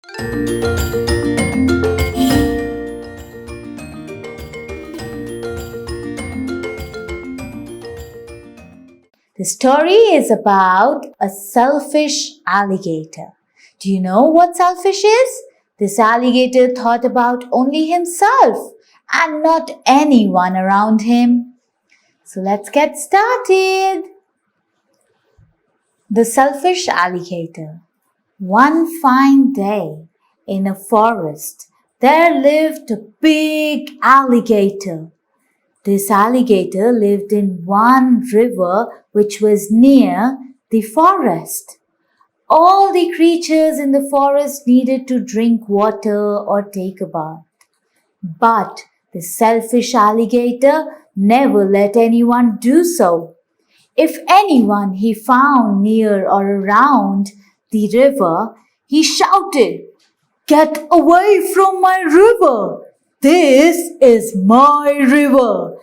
The story is about a selfish alligator. Do you know what selfish is? This alligator thought about only himself and not anyone around him. So let's get started. The selfish alligator. One fine day in a forest, there lived a big alligator. This alligator lived in one river which was near the forest. All the creatures in the forest needed to drink water or take a bath. But the selfish alligator never let anyone do so. If anyone he found near or around the river, he shouted, "Get away from my river! This is my river,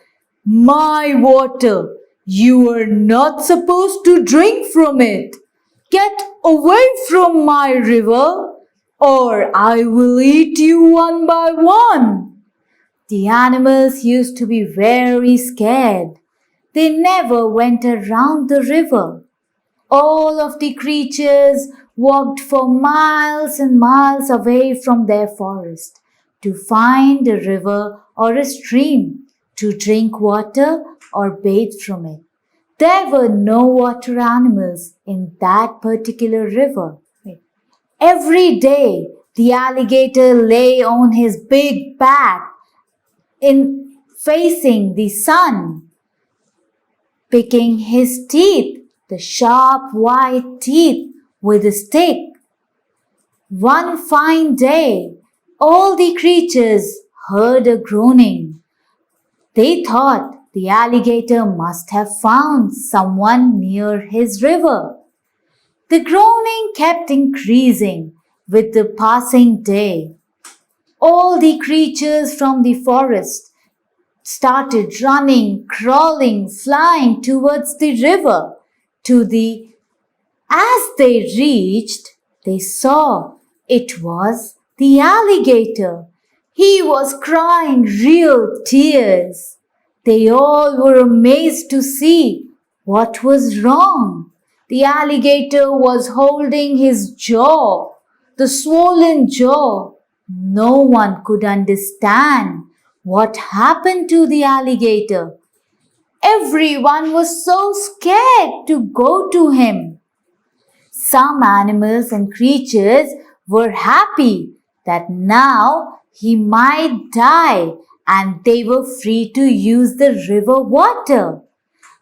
my water. You are not supposed to drink from it. Get away from my river, or I will eat you one by one." The animals used to be very scared. They never went around the river. All of the creatures walked for miles and miles away from their forest to find a river or a stream, to drink water or bathe from it. There were no water animals in that particular river. Every day, the alligator lay on his big back facing the sun, picking his teeth, the sharp white teeth, with a stick. One fine day, all the creatures heard a groaning. They thought the alligator must have found someone near his river. The groaning kept increasing with the passing day. All the creatures from the forest started running, crawling, flying towards the river. As they reached, they saw it was the alligator. He was crying real tears. They all were amazed to see what was wrong. The alligator was holding his jaw, the swollen jaw. No one could understand what happened to the alligator. Everyone was so scared to go to him. Some animals and creatures were happy that now he might die and they were free to use the river water.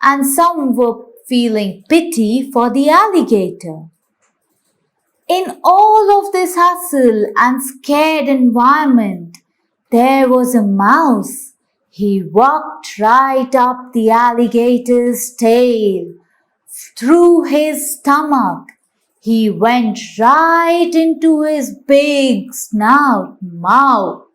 And some were feeling pity for the alligator. In all of this hustle and scared environment, there was a mouse. He walked right up the alligator's tail, through his stomach. He went right into his big snout mouth.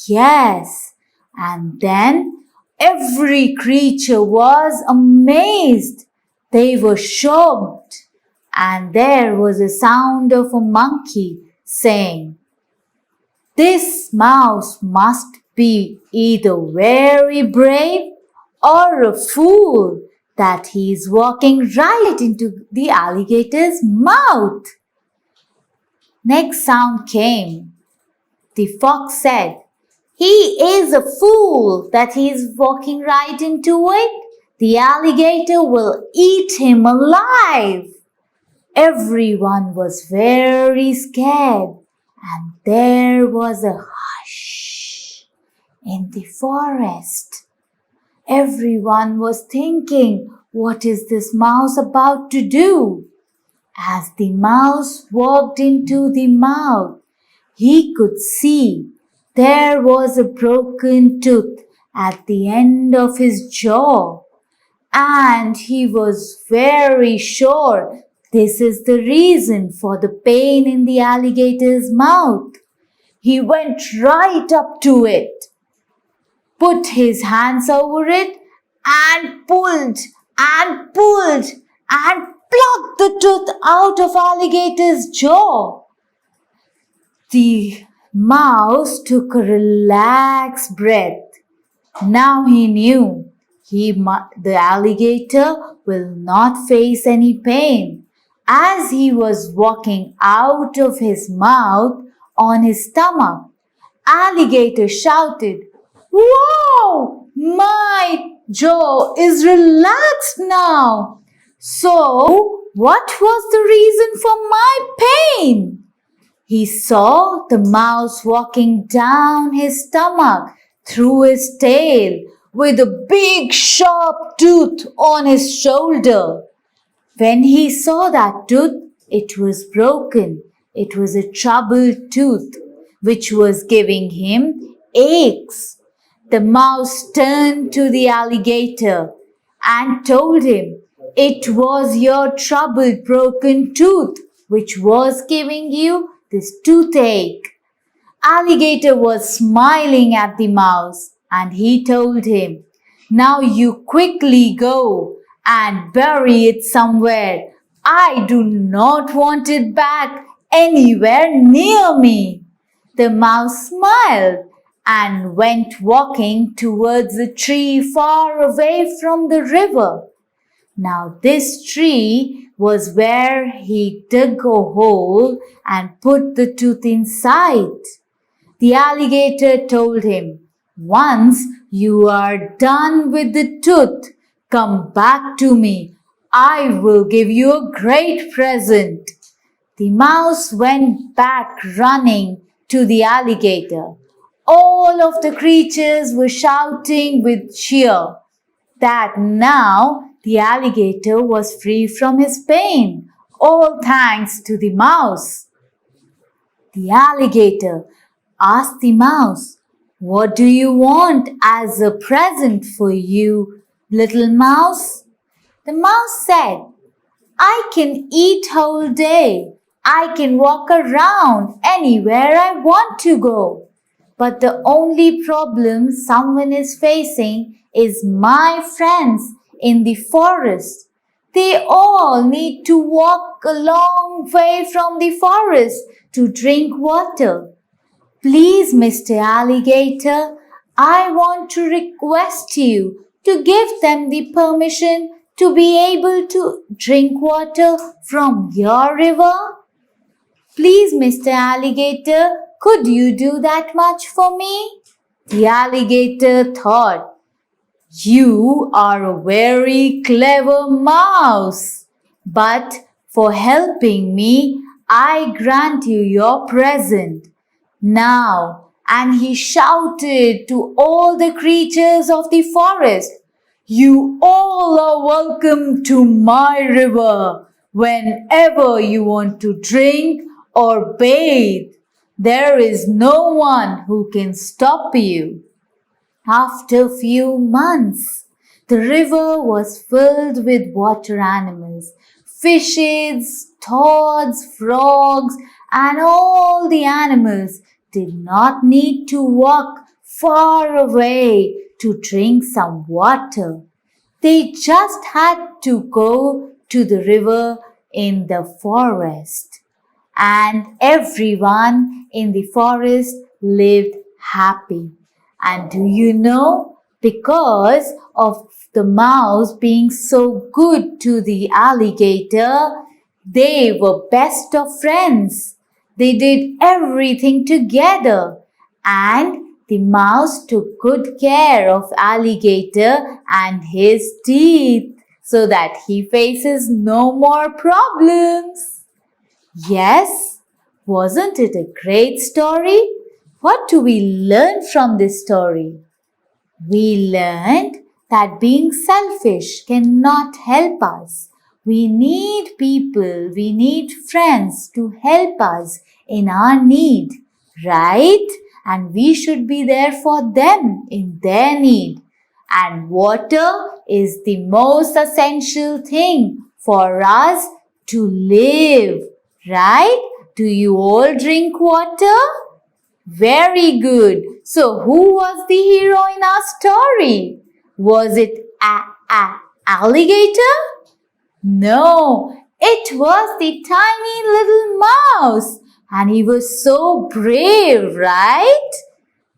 Yes, and then every creature was amazed. They were shocked. And there was a sound of a monkey saying, "This mouse must be either very brave or a fool that he is walking right into the alligator's mouth." Next sound came. The fox said, "He is a fool that he is walking right into it. The alligator will eat him alive." Everyone was very scared, and there was a hush in the forest. Everyone was thinking, what is this mouse about to do? As the mouse walked into the mouth, he could see there was a broken tooth at the end of his jaw, and he was very sure this is the reason for the pain in the alligator's mouth. He went right up to it, put his hands over it, and pulled and pulled and plucked the tooth out of alligator's jaw. The mouse took a relaxed breath. Now he knew the alligator will not face any pain. As he was walking out of his mouth on his stomach, alligator shouted, "Wow! My jaw is relaxed now. So, what was the reason for my pain?" He saw the mouse walking down his stomach through his tail with a big sharp tooth on his shoulder. When he saw that tooth, it was broken. It was a troubled tooth which was giving him aches. The mouse turned to the alligator and told him it was your troubled broken tooth which was giving you this toothache. Alligator was smiling at the mouse and he told him, "Now you quickly go and bury it somewhere. I do not want it back anywhere near me." The mouse smiled and went walking towards a tree far away from the river. Now this tree was where he dug a hole and put the tooth inside. The alligator told him, "Once you are done with the tooth, come back to me. I will give you a great present." The mouse went back running to the alligator. All of the creatures were shouting with cheer that now the alligator was free from his pain, all thanks to the mouse. The alligator asked the mouse, "What do you want as a present for you, little mouse?" The mouse said, "I can eat whole day. I can walk around anywhere I want to go. But the only problem someone is facing is my friends in the forest. They all need to walk a long way from the forest to drink water. Please, Mr. Alligator, I want to request you to give them the permission to be able to drink water from your river. Please, Mr. Alligator, could you do that much for me?" The alligator thought, "You are a very clever mouse, but for helping me, I grant you your present. Now," and he shouted to all the creatures of the forest, "You all are welcome to my river whenever you want to drink or bathe. There is no one who can stop you." After a few months, the river was filled with water animals, fishes, toads, frogs, and all the animals did not need to walk far away to drink some water. They just had to go to the river in the forest. And everyone in the forest lived happy. And do you know, because of the mouse being so good to the alligator, they were best of friends. They did everything together, and the mouse took good care of alligator and his teeth so that he faces no more problems. Yes, wasn't it a great story? What do we learn from this story? We learned that being selfish cannot help us. We need people, we need friends to help us in our need, right? And we should be there for them in their need. And water is the most essential thing for us to live, right? Do you all drink water? Very good. So who was the hero in our story? Was it alligator? No, it was the tiny little mouse. And he was so brave, right?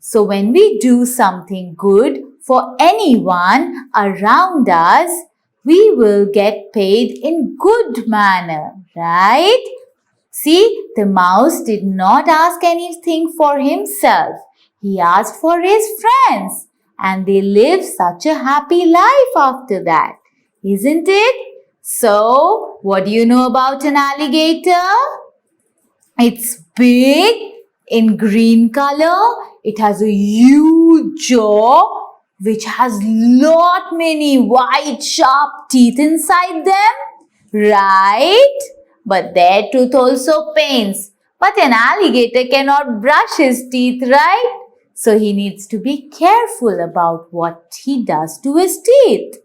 So when we do something good for anyone around us, we will get paid in good manner, right? See, the mouse did not ask anything for himself. He asked for his friends, and they lived such a happy life after that, isn't it? So, what do you know about an alligator? It's big in green color. It has a huge jaw which has lot many white sharp teeth inside them. Right? But their tooth also pains. But an alligator cannot brush his teeth, right? So he needs to be careful about what he does to his teeth.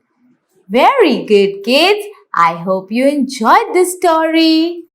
Very good, kids. I hope you enjoyed this story.